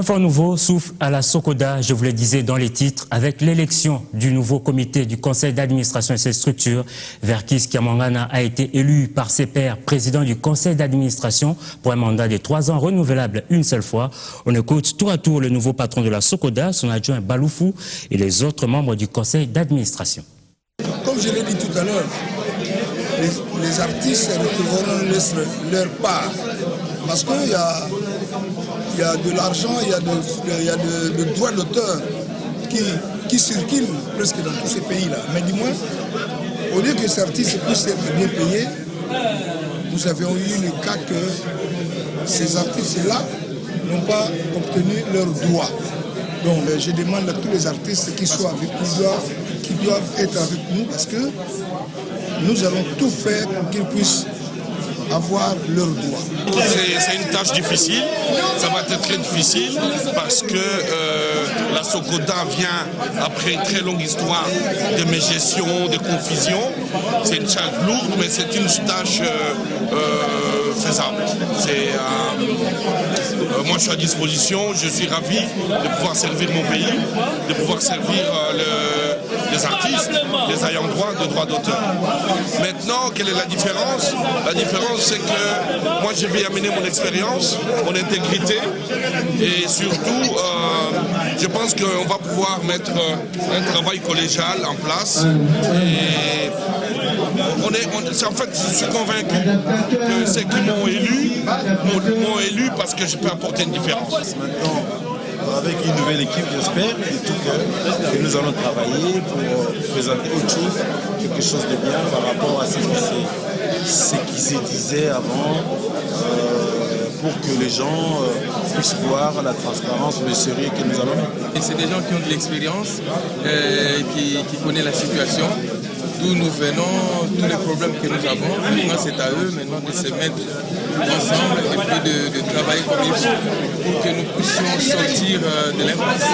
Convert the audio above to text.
vent nouveau souffle à la Sokoda, je vous le disais dans les titres, avec l'élection du nouveau comité du conseil d'administration et ses structures. Verkis Kiamangana a été élu par ses pairs président du conseil d'administration pour un mandat de 3 ans renouvelable une seule fois. On écoute tour à tour le nouveau patron de la Sokoda, son adjoint Baloufou et les autres membres du conseil d'administration. Comme je l'ai dit tout à l'heure, les artistes retrouveront leur part. Parce qu'il y a de l'argent, il y a de droits d'auteur qui circulent presque dans tous ces pays-là. Mais du moins, au lieu que ces artistes puissent être bien payés, nous avions eu le cas que ces artistes-là n'ont pas obtenu leurs droits. Donc je demande à tous les artistes qui soient avec nous, qui doivent être avec nous, parce que nous allons tout faire pour qu'ils puissent avoir leurs droits. C'est une tâche difficile, ça va être très difficile parce que la Sokoda vient après une très longue histoire de mégestion, de confusion. C'est une charge lourde, mais c'est une tâche faisable. Moi je suis à disposition, je suis ravi de pouvoir servir mon pays, de pouvoir servir les artistes, les ayants droit de droits d'auteur. Maintenant, quelle est la différence? La différence, c'est que moi, je vais amener mon expérience, mon intégrité, et surtout, je pense qu'on va pouvoir mettre un travail collégial en place. Et en fait, je suis convaincu que ceux qui m'ont élu parce que je peux apporter une différence. Maintenant, avec une nouvelle équipe, j'espère de tout cœur que nous allons travailler pour présenter autre chose, quelque chose de bien par rapport à ce qui se disait avant, pour que les gens puissent voir la transparence, le sérieux que nous allons. C'est des gens qui ont de l'expérience, qui connaissent la situation, d'où nous venons, tous les problèmes que nous avons. Maintenant, c'est à eux maintenant de se mettre ensemble et puis de travailler comme il faut pour que nous puissions sortir de l'impasse.